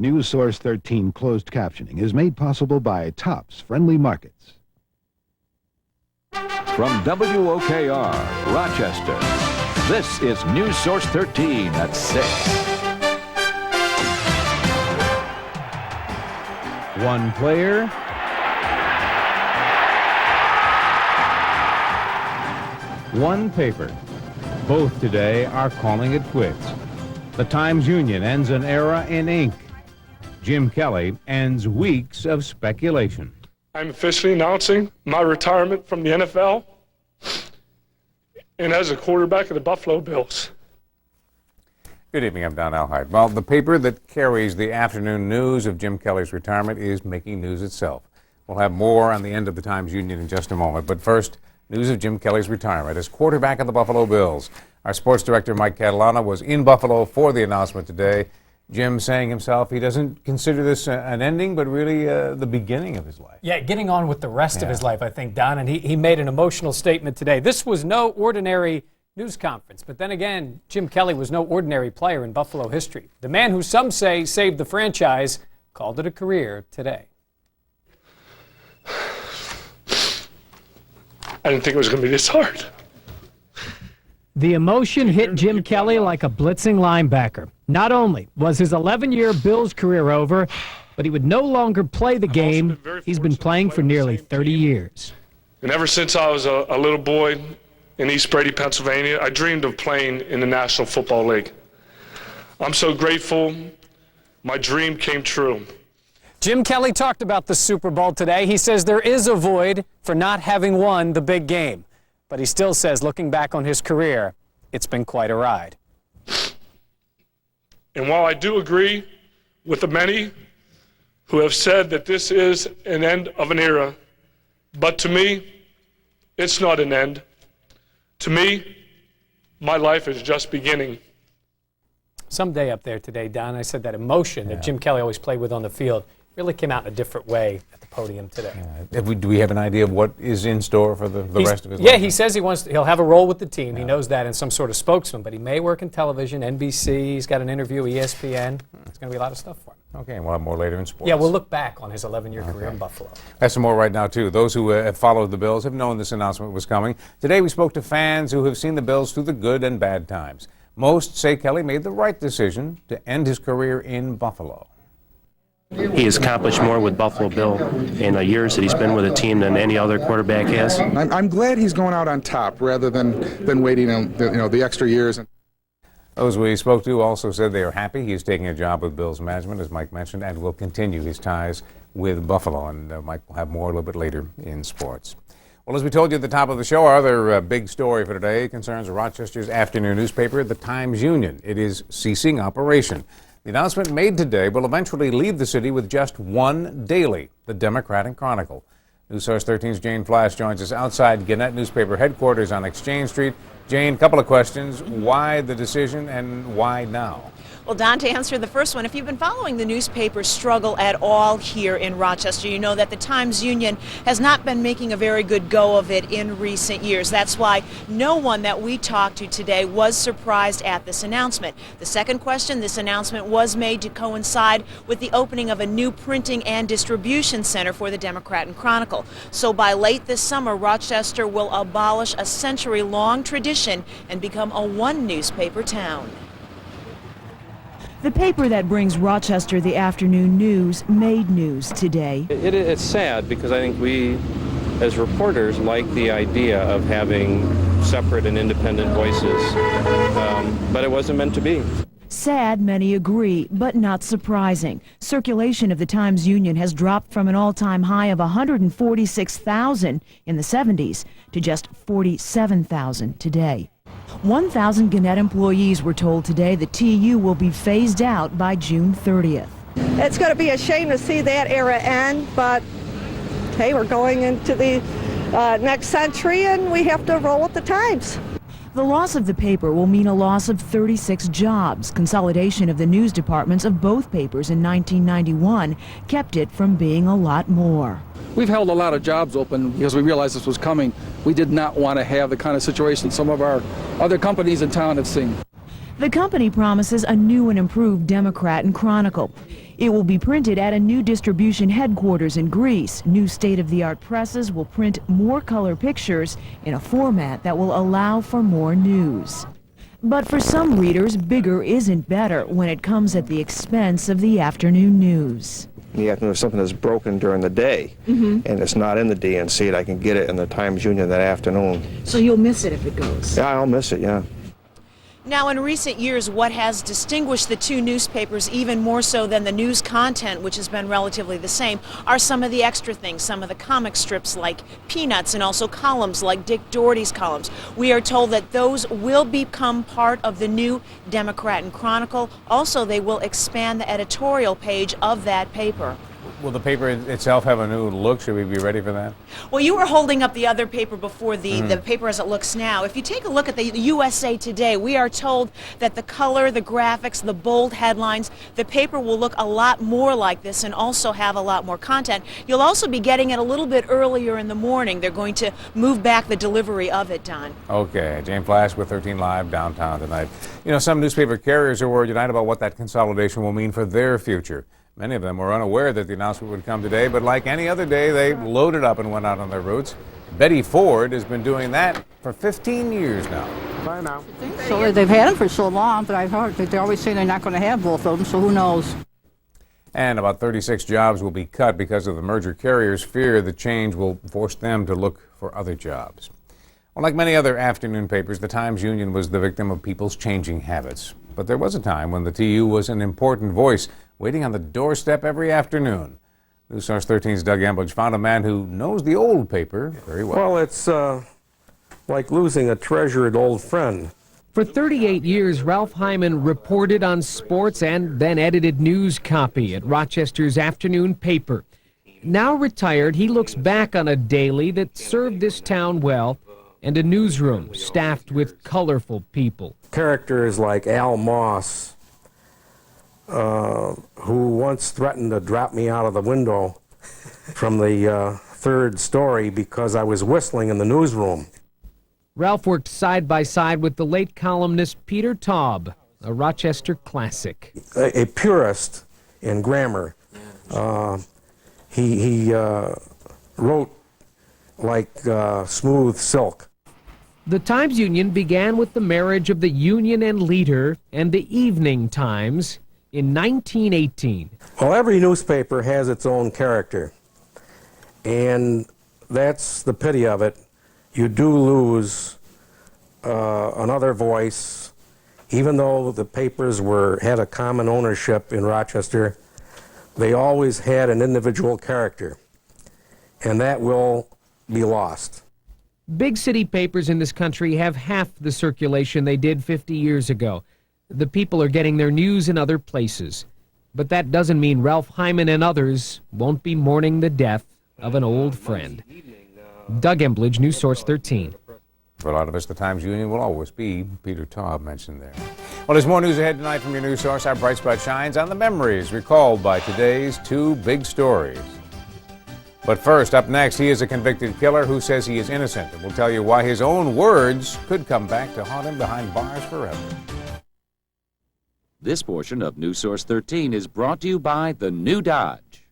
Newssource 13 closed captioning is made possible by Tops Friendly Markets. From WOKR, Rochester, this is Newssource 13 at 6. One player. One paper. Both today are calling it quits. The Times-Union ends an era in ink. Jim Kelly ends weeks of speculation. I'm officially announcing my retirement from the NFL and as a quarterback of the Buffalo Bills. Good evening, I'm Don Alhide. Well, the paper that carries the afternoon news of Jim Kelly's retirement is making news itself. We'll have more on the end of the Times-Union in just a moment, but first, news of Jim Kelly's retirement as quarterback of the Buffalo Bills. Our sports director, Mike Catalana, was in Buffalo for the announcement today. Jim saying himself he doesn't consider this an ending, but really the beginning of his life. Yeah, getting on with the rest of his life, I think, Don. And he made an emotional statement today. This was no ordinary news conference. But then again, Jim Kelly was no ordinary player in Buffalo history. The man who some say saved the franchise called it a career today. I didn't think it was going to be this hard. The emotion hit Jim Kelly like a blitzing linebacker. Not only was his 11-year Bills career over, but he would no longer play the game he's been playing for nearly 30 years. And ever since I was a little boy in East Brady, Pennsylvania, I dreamed of playing in the National Football League. I'm so grateful my dream came true. Jim Kelly talked about the Super Bowl today. He says there is a void for not having won the big game. But he still says, looking back on his career, it's been quite a ride. And while I do agree with the many who have said that this is an end of an era, but to me, it's not an end. To me, my life is just beginning. Someday up there today, Don, I said that emotion that Jim Kelly always played with on the field really came out in a different way at the podium today. Do we have an idea of what is in store for the rest of his life? Yeah, he says he'll have a role with the team. He knows that, and some sort of spokesman, but he may work in television, NBC. He's got an interview, ESPN. It's going to be a lot of stuff for him. Okay, and we'll have more later in sports. Yeah, we'll look back on his 11-year career in Buffalo. That's some more right now, too. Those who have followed the Bills have known this announcement was coming. Today we spoke to fans who have seen the Bills through the good and bad times. Most say Kelly made the right decision to end his career in Buffalo. He has accomplished more with Buffalo Bill in the years that he's been with the team than any other quarterback has. I'm glad he's going out on top rather than waiting on the extra years. Those we spoke to also said they are happy he's taking a job with Bills management, as Mike mentioned, and will continue his ties with Buffalo. And Mike will have more a little bit later in sports. Well, as we told you at the top of the show, our other big story for today concerns Rochester's afternoon newspaper, the Times-Union. It is ceasing operation. The announcement made today will eventually leave the city with just one daily, the Democrat and Chronicle. Newssource 13's Jane Flash joins us outside Gannett newspaper headquarters on Exchange Street. Jane, couple of questions. Why the decision and why now? Well, Don, to answer the first one, if you've been following the newspaper struggle at all here in Rochester, you know that the Times-Union has not been making a very good go of it in recent years. That's why no one that we talked to today was surprised at this announcement. The second question, this announcement was made to coincide with the opening of a new printing and distribution center for the Democrat and Chronicle. So by late this summer, Rochester will abolish a century-long tradition and become a one-newspaper town. The paper that brings Rochester the afternoon news made news today. It's sad because I think we, as reporters, like the idea of having separate and independent voices, but it wasn't meant to be. Sad, many agree, but not surprising. Circulation of the Times-Union has dropped from an all-time high of 146,000 in the 70s to just 47,000 today. 1,000 Gannett employees were told today the TU will be phased out by June 30th. It's going to be a shame to see that era end, but hey, we're going into the next century and we have to roll with the times. The loss of the paper will mean a loss of 36 jobs. Consolidation of the news departments of both papers in 1991 kept it from being a lot more. We've held a lot of jobs open because we realized this was coming. We did not want to have the kind of situation some of our other companies in town have seen. The company promises a new and improved Democrat and Chronicle. It will be printed at a new distribution headquarters in Greece. New state-of-the-art presses will print more color pictures in a format that will allow for more news. But for some readers, bigger isn't better when it comes at the expense of the afternoon news. In the afternoon, if something is broken during the day and it's not in the DNC, I can get it in the Times-Union that afternoon. So you'll miss it if it goes? Yeah, I'll miss it, yeah. Now, in recent years, what has distinguished the two newspapers even more so than the news content, which has been relatively the same, are some of the extra things, some of the comic strips like Peanuts and also columns like Dick Doherty's columns. We are told that those will become part of the new Democrat and Chronicle. Also, they will expand the editorial page of that paper. Will the paper itself have a new look? Should we be ready for that? Well, you were holding up the other paper before the paper as it looks now. If you take a look at the USA Today, we are told that the color, the graphics, the bold headlines, the paper will look a lot more like this and also have a lot more content. You'll also be getting it a little bit earlier in the morning. They're going to move back the delivery of it, Don. Okay, Jane Flash with 13 Live downtown tonight. You know, some newspaper carriers are worried tonight about what that consolidation will mean for their future. Many of them were unaware that the announcement would come today, but like any other day, they loaded up and went out on their routes. Betty Ford has been doing that for 15 years now. Bye now. So they've had them for so long, but I've heard that they always say they're not going to have both of them, so who knows? And about 36 jobs will be cut because of the merger. Carriers fear the change will force them to look for other jobs. Well, like many other afternoon papers, the Times-Union was the victim of people's changing habits. But there was a time when the TU was an important voice, waiting on the doorstep every afternoon. Newssource 13's Doug Embledge found a man who knows the old paper very well. Well, it's like losing a treasured old friend. For 38 years, Ralph Hyman reported on sports and then edited news copy at Rochester's afternoon paper. Now retired, he looks back on a daily that served this town well and a newsroom staffed with colorful people. Characters like Al Moss, who once threatened to drop me out of the window from the third story because I was whistling in the newsroom. Ralph worked side by side with the late columnist Peter Taub, a Rochester classic. A purist in grammar. He wrote like smooth silk. The Times-Union began with the marriage of the Union and Leader and the Evening Times in 1918. Well, every newspaper has its own character, and that's the pity of it. You do lose another voice, even though the papers had a common ownership in Rochester. They always had an individual character, and that will be lost. Big city papers in this country have half the circulation they did 50 years ago. The people are getting their news in other places. But that doesn't mean Ralph Hyman and others won't be mourning the death of an old friend. Doug Embledge, Newssource 13. For a lot of us, the Times-Union will always be Peter Taub mentioned there. Well, there's more news ahead tonight from your news source. Our bright spot shines on the memories recalled by today's two big stories. But first, up next, he is a convicted killer who says he is innocent, and will tell you why his own words could come back to haunt him behind bars forever. This portion of Newssource 13 is brought to you by the new Dodge.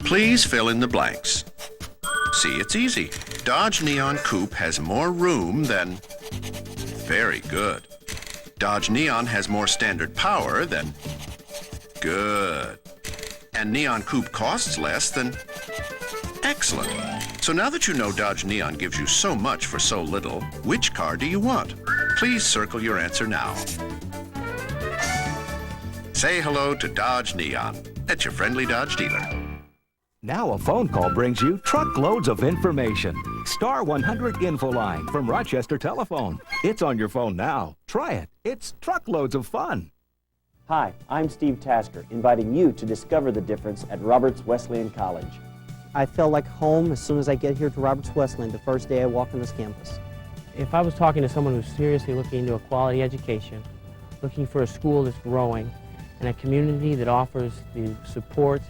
Please fill in the blanks. See, it's easy. Dodge Neon Coupe has more room than... Very good. Dodge Neon has more standard power than... Good. And Neon Coupe costs less than... Excellent. So now that you know Dodge Neon gives you so much for so little, which car do you want? Please circle your answer now. Say hello to Dodge Neon at your friendly Dodge dealer. Now a phone call brings you truckloads of information. Star 100 Infoline from Rochester Telephone. It's on your phone now. Try it. It's truckloads of fun. Hi, I'm Steve Tasker, inviting you to discover the difference at Roberts Wesleyan College. I felt like home as soon as I get here to Roberts Wesleyan the first day I walk on this campus. If I was talking to someone who's seriously looking into a quality education, looking for a school that's growing, and a community that offers the support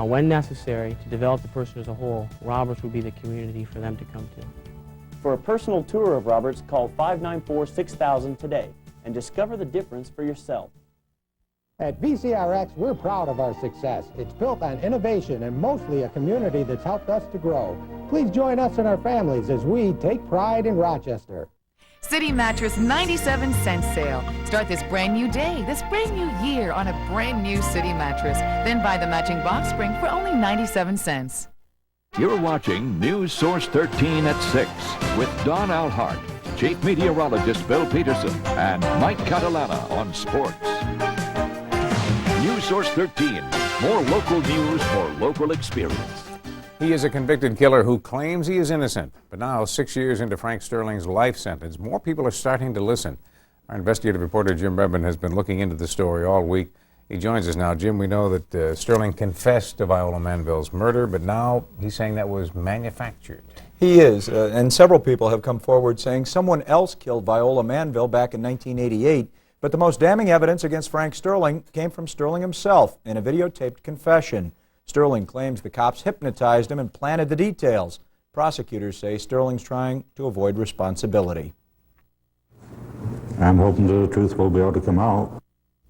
when necessary to develop the person as a whole, Roberts would be the community for them to come to. For a personal tour of Roberts, call 594-6000 today and discover the difference for yourself. At VCRX, we're proud of our success. It's built on innovation and mostly a community that's helped us to grow. Please join us and our families as we take pride in Rochester. City Mattress 97-cent sale. Start this brand new day, this brand new year on a brand new City Mattress. Then buy the matching box spring for only 97 cents. You're watching News Source 13 at 6 with Don Alhart, Chief Meteorologist Bill Peterson, and Mike Catalana on sports. News Source 13, more local news for local experience. He is a convicted killer who claims he is innocent. But now, 6 years into Frank Sterling's life sentence, more people are starting to listen. Our investigative reporter Jim Redmond has been looking into the story all week. He joins us now. Jim, we know that Sterling confessed to Viola Manville's murder, but now he's saying that was manufactured. He is, and several people have come forward saying someone else killed Viola Manville back in 1988. But the most damning evidence against Frank Sterling came from Sterling himself in a videotaped confession. Sterling claims the cops hypnotized him and planted the details. Prosecutors say Sterling's trying to avoid responsibility. I'm hoping the truth will be able to come out.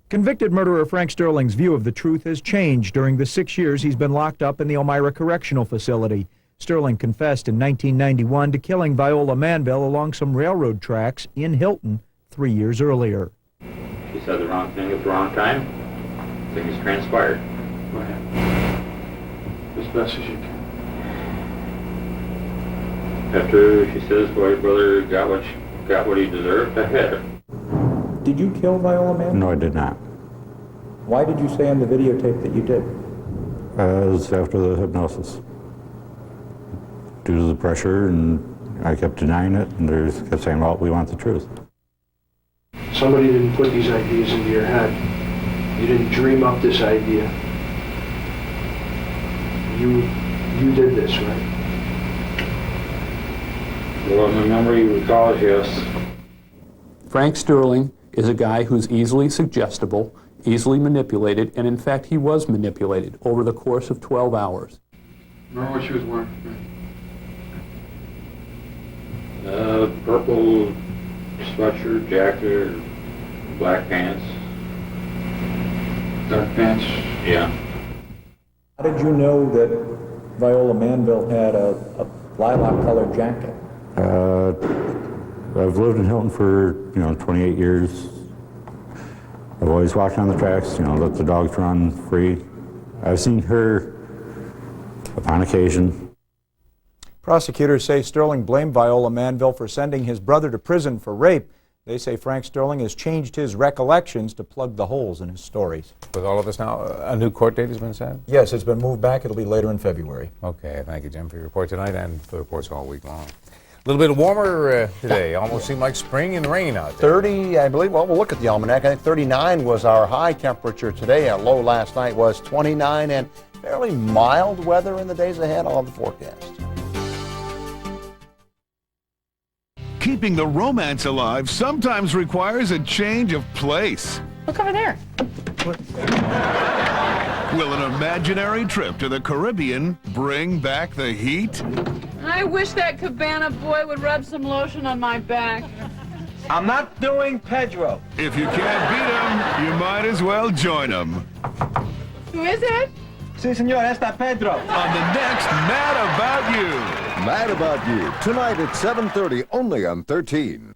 Convicted murderer Frank Sterling's view of the truth has changed during the 6 years he's been locked up in the Elmira Correctional Facility. Sterling confessed in 1991 to killing Viola Manville along some railroad tracks in Hilton 3 years earlier. She said the wrong thing at the wrong time. Things transpired. Go ahead. As best as you can. After she says, "Boy, your brother got what he deserved," I hit her. Did you kill Viola Manville? No, I did not. Why did you say on the videotape that you did? It was after the hypnosis. Due to the pressure, and I kept denying it, and they kept saying, well, we want the truth. Somebody didn't put these ideas into your head. You didn't dream up this idea. You did this, right? Well, my memory recalls, yes. Frank Sterling is a guy who's easily suggestible, easily manipulated, and in fact he was manipulated over the course of 12 hours. Remember what she was wearing? Purple sweatshirt, jacket, black pants. Dark pants? Yeah. How did you know that Viola Manville had a lilac-colored jacket? I've lived in Hilton for, 28 years. I've always walked on the tracks, let the dogs run free. I've seen her upon occasion. Prosecutors say Sterling blamed Viola Manville for sending his brother to prison for rape. They say Frank Sterling has changed his recollections to plug the holes in his stories. With all of this now, a new court date has been set? Yes, it's been moved back. It'll be later in February. Okay, thank you, Jim, for your report tonight and for the reports all week long. A little bit warmer today. Almost seemed like spring and rain out there. 30, I believe. Well, we'll look at the almanac. I think 39 was our high temperature today. Our low last night was 29, and fairly mild weather in the days ahead. I'll have the forecast. Keeping the romance alive sometimes requires a change of place. Look over there. Will an imaginary trip to the Caribbean bring back the heat? I wish that Cabana boy would rub some lotion on my back. I'm not doing Pedro. If you can't beat him, you might as well join him. Who is it? Si, senor, esta Pedro. On the next Mad About You. Mad About You, tonight at 7:30, only on 13.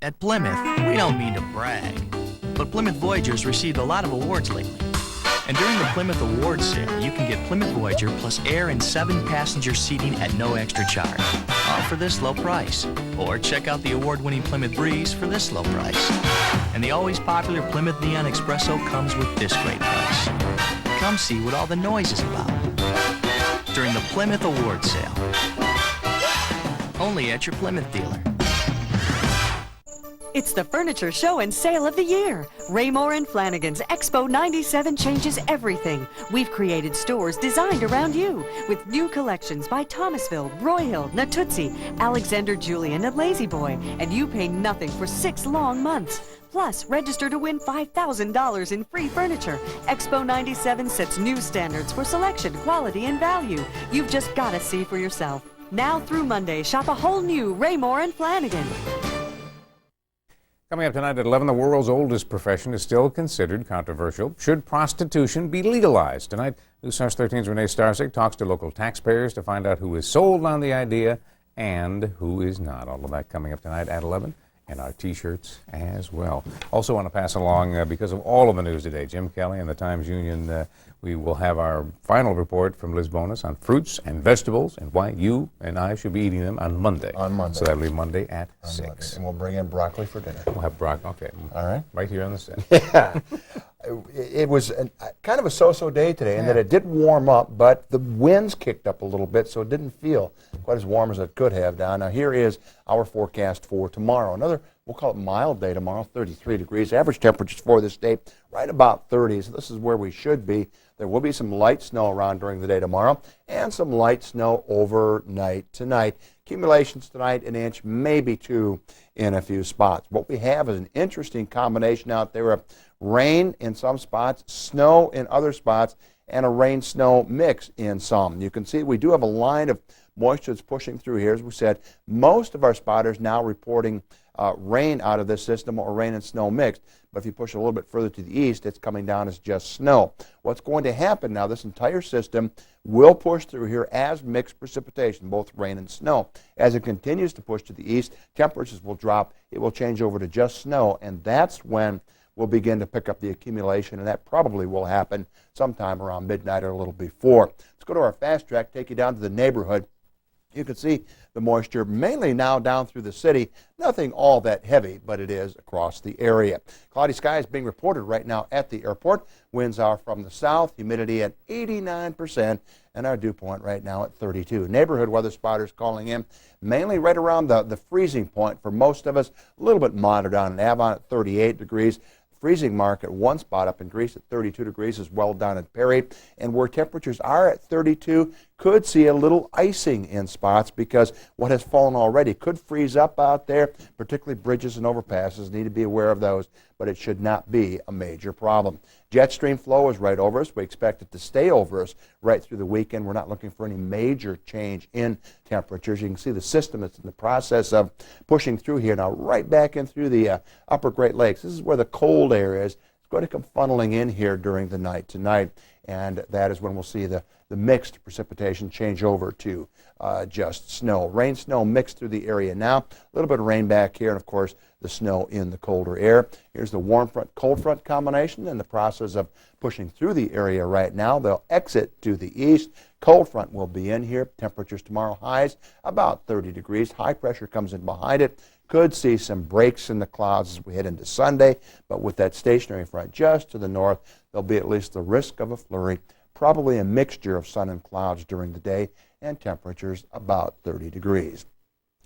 At Plymouth, we don't mean to brag, but Plymouth Voyager's received a lot of awards lately. And during the Plymouth Awards sale, you can get Plymouth Voyager plus air and 7-passenger seating at no extra charge, all for this low price. Or check out the award-winning Plymouth Breeze for this low price. And the always popular Plymouth Neon Espresso comes with this great price. Come see what all the noise is about during the Plymouth Awards sale. Only at your Plymouth dealer. It's the furniture show and sale of the year. Raymore and Flanagan's Expo 97 changes everything. We've created stores designed around you with new collections by Thomasville, Broyhill, Natuzzi, Alexander Julian, and Lazy Boy, and you pay nothing for 6 long months. Plus, register to win $5,000 in free furniture. Expo 97 sets new standards for selection, quality, and value. You've just got to see for yourself. Now through Monday, shop a whole new Raymore and Flanagan. Coming up tonight at 11, the world's oldest profession is still considered controversial. Should prostitution be legalized? Tonight, Newscast 13's Renee Starzig talks to local taxpayers to find out who is sold on the idea and who is not. All of that coming up tonight at 11, and our T-shirts as well. Also want to pass along, because of all of the news today, Jim Kelly and the Times-Union, we will have our final report from Liz Bonus on fruits and vegetables and why you and I should be eating them on Monday. On Monday. So that'll be Monday at 6. Monday. And we'll bring in broccoli for dinner. We'll have broccoli, okay. All right. Right here on the set. Yeah. It was kind of a so-so day today in that it did warm up, but the winds kicked up a little bit, so it didn't feel quite as warm as it could have done. Now here is our forecast for tomorrow. Another, we'll call it mild day tomorrow, 33 degrees. Average temperatures for this day, right about 30, so this is where we should be. There will be some light snow around during the day tomorrow and some light snow overnight tonight. Accumulations tonight, an inch, maybe 2 in a few spots. What we have is an interesting combination out there of rain in some spots, snow in other spots, and a rain-snow mix in some. You can see we do have a line of moisture that's pushing through here. As we said, most of our spotters now reporting rain out of this system or rain and snow mixed. But if you push a little bit further to the east, it's coming down as just snow. What's going to happen now, this entire system will push through here as mixed precipitation, both rain and snow. As it continues to push to the east, temperatures will drop. It will change over to just snow, and that's when we'll begin to pick up the accumulation, and that probably will happen sometime around midnight or a little before. Let's go to our fast track, take you down to the neighborhood. You can see the moisture mainly now down through the city. Nothing all that heavy, but it is across the area. Cloudy skies being reported right now at the airport. Winds are from the south, humidity at 89%, and our dew point right now at 32. Neighborhood weather spotters calling in mainly right around the freezing point for most of us. A little bit moderate down in Avon at 38 degrees. Freezing mark at one spot up in Greece at 32 degrees as well down at Perry. And where temperatures are at 32, could see a little icing in spots because what has fallen already could freeze up out there, particularly bridges and overpasses. Need to be aware of those, but it should not be a major problem. Jet stream flow is right over us. We expect it to stay over us right through the weekend. We're not looking for any major change in temperatures. You can see the system that's in the process of pushing through here now, right back in through the upper Great Lakes. This is where the cold air is. It's going to come funneling in here during the night tonight, and that is when we'll see the mixed precipitation change over to just snow. Rain, snow mixed through the area now. A little bit of rain back here, and of course the snow in the colder air. Here's the warm front, cold front combination in the process of pushing through the area right now. They'll exit to the east. Cold front will be in here. Temperatures tomorrow highs about 30 degrees. High pressure comes in behind it. Could see some breaks in the clouds as we head into Sunday, but with that stationary front just to the north, there'll be at least the risk of a flurry. Probably a mixture of sun and clouds during the day, and temperatures about 30 degrees.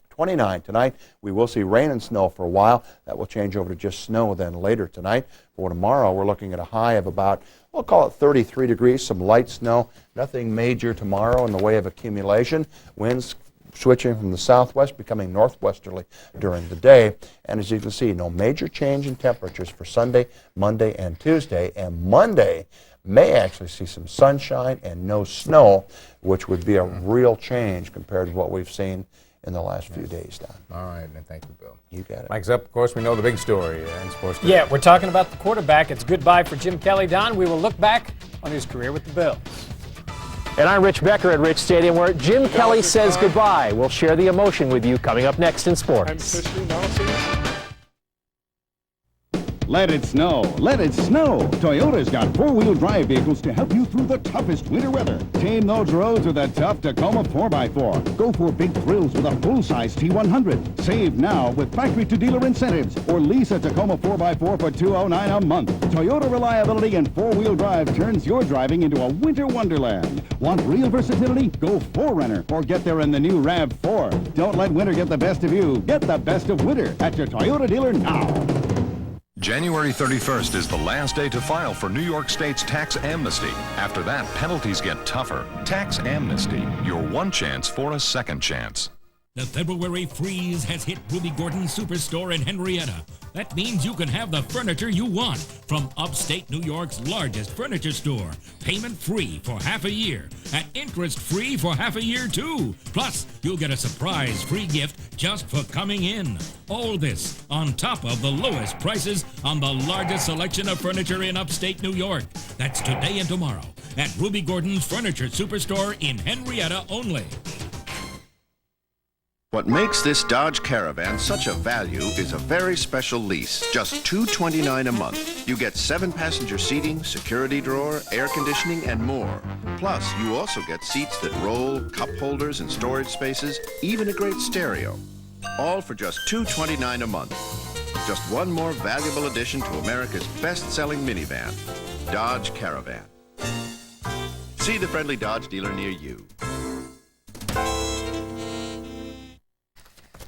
29 tonight. We will see rain and snow for a while. That will change over to just snow then later tonight. For tomorrow, we're looking at a high of about, we'll call it 33 degrees, some light snow. Nothing major tomorrow in the way of accumulation. Winds switching from the southwest, becoming northwesterly during the day. And as you can see, no major change in temperatures for Sunday, Monday, and Tuesday. And Monday may actually see some sunshine and no snow, which would be a real change compared to what we've seen in the last few days, Don. All right, and thank you, Bill. You got it. Mike's up. Of course, we know the big story in sports. Yeah, we're talking about the quarterback. It's goodbye for Jim Kelly. Don, we will look back on his career with the Bills. And I'm Rich Becker at Rich Stadium, where Jim Kelly says goodbye. We'll share the emotion with you coming up next in sports. Let it snow. Let it snow. Toyota's got four-wheel drive vehicles to help you through the toughest winter weather. Tame those roads with a tough Tacoma 4x4. Go for big thrills with a full-size T100. Save now with factory-to-dealer incentives, or lease a Tacoma 4x4 for $209 a month. Toyota reliability and four-wheel drive turns your driving into a winter wonderland. Want real versatility? Go 4Runner or get there in the new RAV4. Don't let winter get the best of you. Get the best of winter at your Toyota dealer now. January 31st is the last day to file for New York State's tax amnesty. After that, penalties get tougher. Tax amnesty, your one chance for a second chance. The February freeze has hit Ruby Gordon's Superstore in Henrietta. That means you can have the furniture you want from upstate New York's largest furniture store. Payment free for half a year and interest free for half a year too. Plus, you'll get a surprise free gift just for coming in. All this on top of the lowest prices on the largest selection of furniture in upstate New York. That's today and tomorrow at Ruby Gordon's Furniture Superstore in Henrietta only. What makes this Dodge Caravan such a value is a very special lease. Just $229 a month. You get 7-passenger seating, security drawer, air conditioning, and more. Plus, you also get seats that roll, cup holders and storage spaces, even a great stereo. All for just $229 a month. Just one more valuable addition to America's best-selling minivan, Dodge Caravan. See the friendly Dodge dealer near you.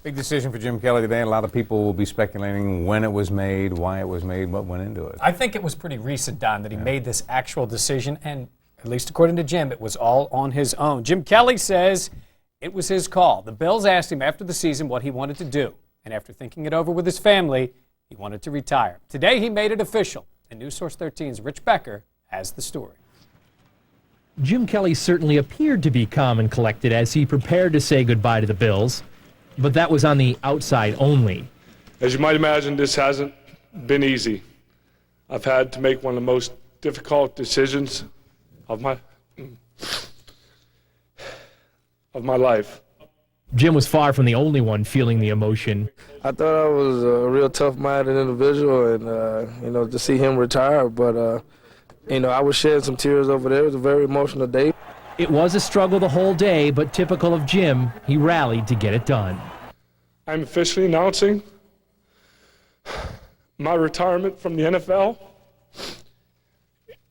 Big decision for Jim Kelly today. A lot of people will be speculating when it was made, why it was made, what went into it. I think it was pretty recent, Don, that he made this actual decision, and at least according to Jim, it was all on his own. Jim Kelly says it was his call. The Bills asked him after the season what he wanted to do, and after thinking it over with his family, he wanted to retire. Today, he made it official, and Newssource 13's Rich Becker has the story. Jim Kelly certainly appeared to be calm and collected as he prepared to say goodbye to the Bills. But that was on the outside only. As you might imagine, this hasn't been easy. I've had to make one of the most difficult decisions of my life. Jim was far from the only one feeling the emotion. I thought I was a real tough-minded individual, and to see him retire. But I was shedding some tears over there. It was a very emotional day. It was a struggle the whole day, but typical of Jim, he rallied to get it done. I'm officially announcing my retirement from the NFL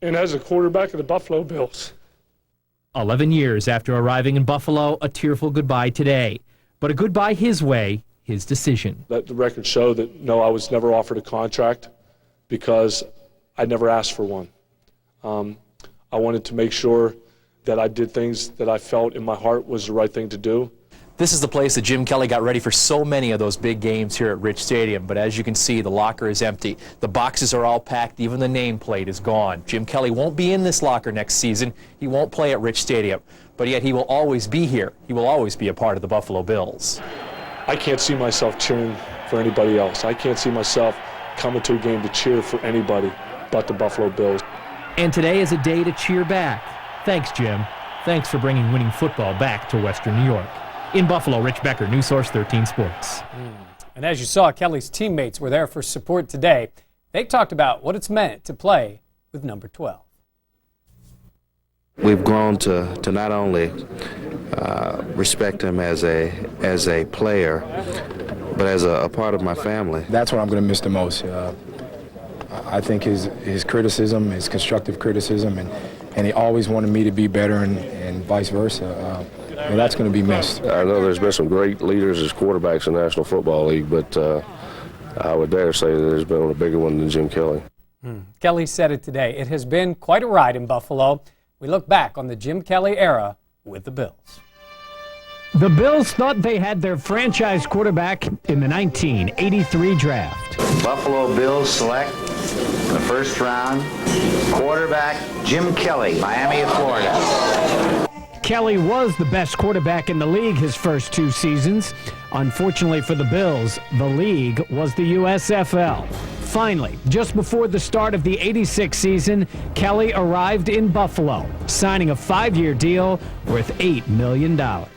and as a quarterback of the Buffalo Bills. 11 years after arriving in Buffalo, a tearful goodbye today. But a goodbye his way, his decision. Let the record show that, no, I was never offered a contract because I never asked for one. I wanted to make sure that I did things that I felt in my heart was the right thing to do. This is the place that Jim Kelly got ready for so many of those big games here at Rich Stadium, but as you can see, the locker is empty. The boxes are all packed, even the nameplate is gone. Jim Kelly won't be in this locker next season. He won't play at Rich Stadium, but yet he will always be here. He will always be a part of the Buffalo Bills. I can't see myself cheering for anybody else. I can't see myself coming to a game to cheer for anybody but the Buffalo Bills. And today is a day to cheer back. Thanks, Jim. Thanks for bringing winning football back to Western New York. In Buffalo, Rich Becker, Newssource 13 Sports. And as you saw, Kelly's teammates were there for support today. They talked about what it's meant to play with number 12. We've grown to not only respect him as a player, but as a part of my family. That's what I'm going to miss the most. I think his criticism, his constructive criticism, and he always wanted me to be better and vice versa. And that's going to be missed. I know there's been some great leaders as quarterbacks in the National Football League, but I would dare say that there's been a bigger one than Jim Kelly. Kelly said it today. It has been quite a ride in Buffalo. We look back on the Jim Kelly era with the Bills. The Bills thought they had their franchise quarterback in the 1983 draft. Buffalo Bills select the first round quarterback Jim Kelly, Miami of Florida. Kelly was the best quarterback in the league his first 2 seasons. Unfortunately for the Bills, the league was the USFL. Finally, just before the start of the '86 season, Kelly arrived in Buffalo, signing a 5-year deal worth $8 million. I'm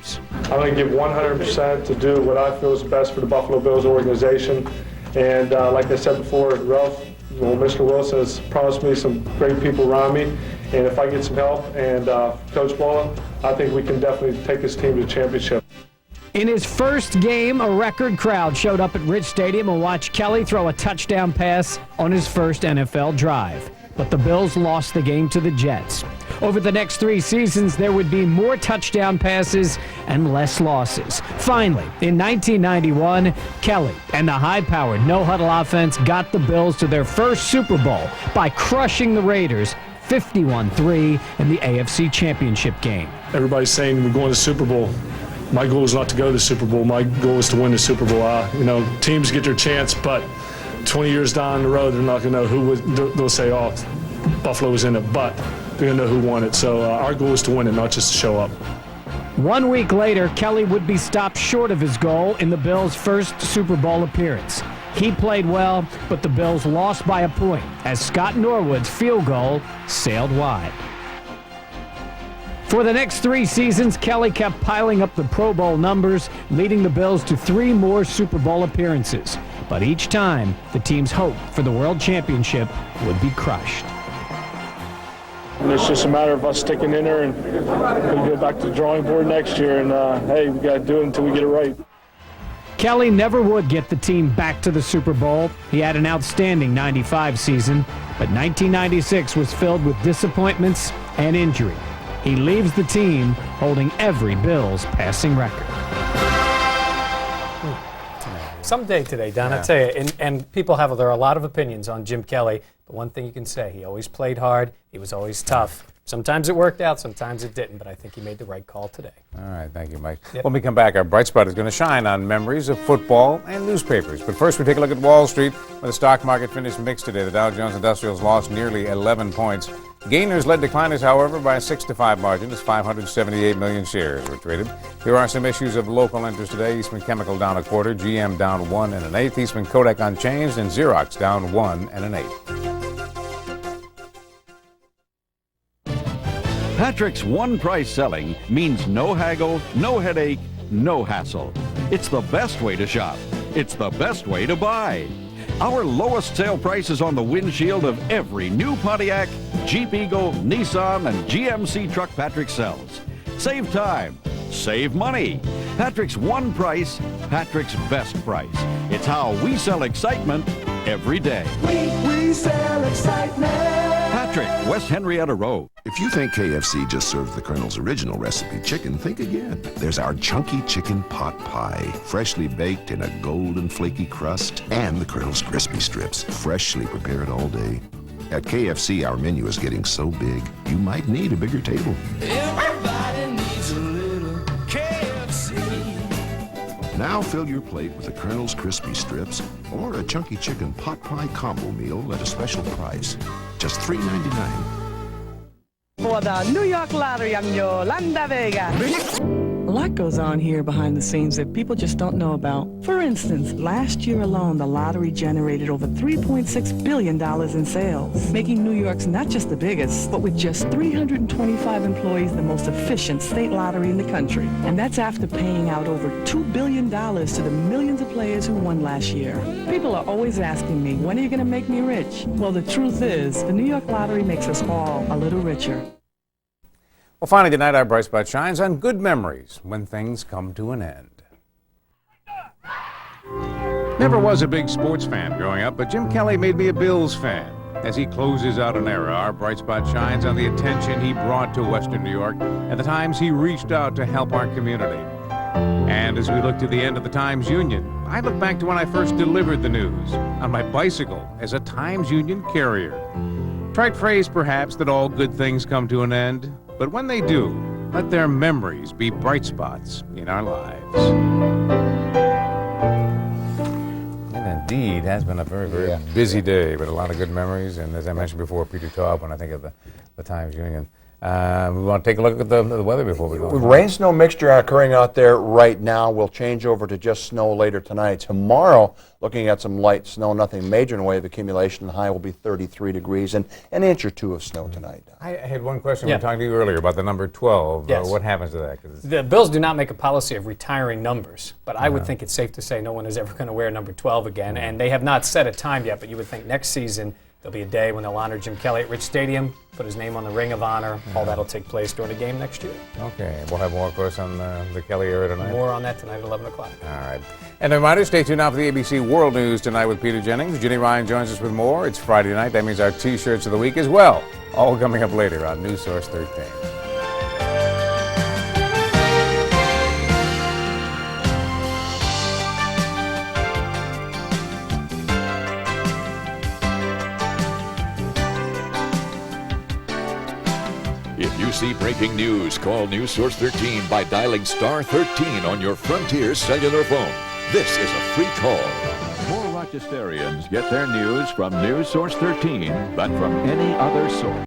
going to give 100% to do what I feel is best for the Buffalo Bills organization. And like I said before, Ralph, Mr. Wilson has promised me some great people around me. And if I get some help and Coach Bola, I think we can definitely take this team to the championship. In his first game, a record crowd showed up at Rich Stadium and watched Kelly throw a touchdown pass on his first NFL drive. But the Bills lost the game to the Jets. Over the next 3 seasons, there would be more touchdown passes and less losses. Finally, in 1991, Kelly and the high-powered no-huddle offense got the Bills to their first Super Bowl by crushing the Raiders 51-3 in the AFC Championship game. Everybody's saying we're going to the Super Bowl. my goal is not to go to the Super Bowl. My goal is to win the Super Bowl. Teams get their chance, but 20 years down the road, they're not going to know who was. They'll say, "Oh, Buffalo was in it," but they're going to know who won it. So our goal is to win it, not just to show up. 1 week later, Kelly would be stopped short of his goal in the Bills' first Super Bowl appearance. He played well, but the Bills lost by a point as Scott Norwood's field goal sailed wide. For the next 3 seasons, Kelly kept piling up the Pro Bowl numbers, leading the Bills to 3 more Super Bowl appearances. But each time, the team's hope for the World Championship would be crushed. And it's just a matter of us sticking in there and we'll go back to the drawing board next year. And, hey, we got to do it until we get it right. Kelly never would get the team back to the Super Bowl. He had an outstanding '95 season, but 1996 was filled with disappointments and injury. He leaves the team holding every Bills passing record. Someday today, Don, I tell you, and there are a lot of opinions on Jim Kelly, but one thing you can say, he always played hard, he was always tough. Sometimes it worked out, sometimes it didn't, but I think he made the right call today. All right, thank you, Mike. Yep. When we come back, our bright spot is going to shine on memories of football and newspapers. But first, we take a look at Wall Street, where the stock market finished mixed today. The Dow Jones Industrials lost nearly 11 points. Gainers led decliners, however, by a 6-5 margin as 578 million shares were traded. Here are some issues of local interest today. Eastman Chemical down 1/4, GM down 1 1/8, Eastman Kodak unchanged, and Xerox down 1 1/8. Patrick's one price selling means no haggle, no headache, no hassle. It's the best way to shop. It's the best way to buy. Our lowest sale price is on the windshield of every new Pontiac, Jeep Eagle, Nissan, and GMC truck Patrick sells. Save time, save money. Patrick's one price, Patrick's best price. It's how we sell excitement every day. We sell excitement. Patrick, West Henrietta Road. If you think KFC just serves the Colonel's original recipe chicken, think again. There's our chunky chicken pot pie, freshly baked in a golden flaky crust, and the Colonel's crispy strips, freshly prepared all day. At KFC, our menu is getting so big, you might need a bigger table. Everybody needs a little KFC. Now fill your plate with the Colonel's crispy strips or a chunky chicken pot pie combo meal at a special price. Just $3.99. For the New York Lottery, I'm Yolanda Vega. A lot goes on here behind the scenes that people just don't know about. For instance, last year alone, the lottery generated over $3.6 billion in sales, making New York's not just the biggest, but with just 325 employees, the most efficient state lottery in the country. And that's after paying out over $2 billion to the millions of players who won last year. People are always asking me, when are you going to make me rich? Well, the truth is, the New York Lottery makes us all a little richer. Well, finally tonight, our bright spot shines on good memories when things come to an end. Never was a big sports fan growing up, but Jim Kelly made me a Bills fan. As he closes out an era, our bright spot shines on the attention he brought to Western New York and the times he reached out to help our community. And as we look to the end of the Times Union, I look back to when I first delivered the news on my bicycle as a Times Union carrier. Trite phrase, perhaps, that all good things come to an end. But when they do, let their memories be bright spots in our lives. And indeed, has been a very, very busy day, but a lot of good memories. And as I mentioned before, Peter Taub, when I think of the Times Union. We want to take a look at the weather before we go. Rain-snow mixture occurring out there right now. Will change over to just snow later tonight. Tomorrow, looking at some light snow, nothing major in the way of accumulation. The high will be 33 degrees and an inch or two of snow tonight. I had one question. We were talking to you earlier about the number 12. Yes. What happens to that? 'Cause the Bills do not make a policy of retiring numbers, but I would think it's safe to say no one is ever going to wear number 12 again, and they have not set a time yet, but you would think next season there'll be a day when they'll honor Jim Kelly at Rich Stadium, put his name on the Ring of Honor. All that'll take place during the game next year. Okay, we'll have more, of course, on the Kelly era tonight. More on that tonight at 11 o'clock. All right. And a reminder, stay tuned now for the ABC World News tonight with Peter Jennings. Ginny Ryan joins us with more. It's Friday night. That means our T-shirts of the week as well. All coming up later on Newsouce 13. If You see breaking news, call Newssource 13 by dialing star 13 on your Frontier cellular phone. This is a free call. More Rochesterians get their news from Newssource 13 than from any other source.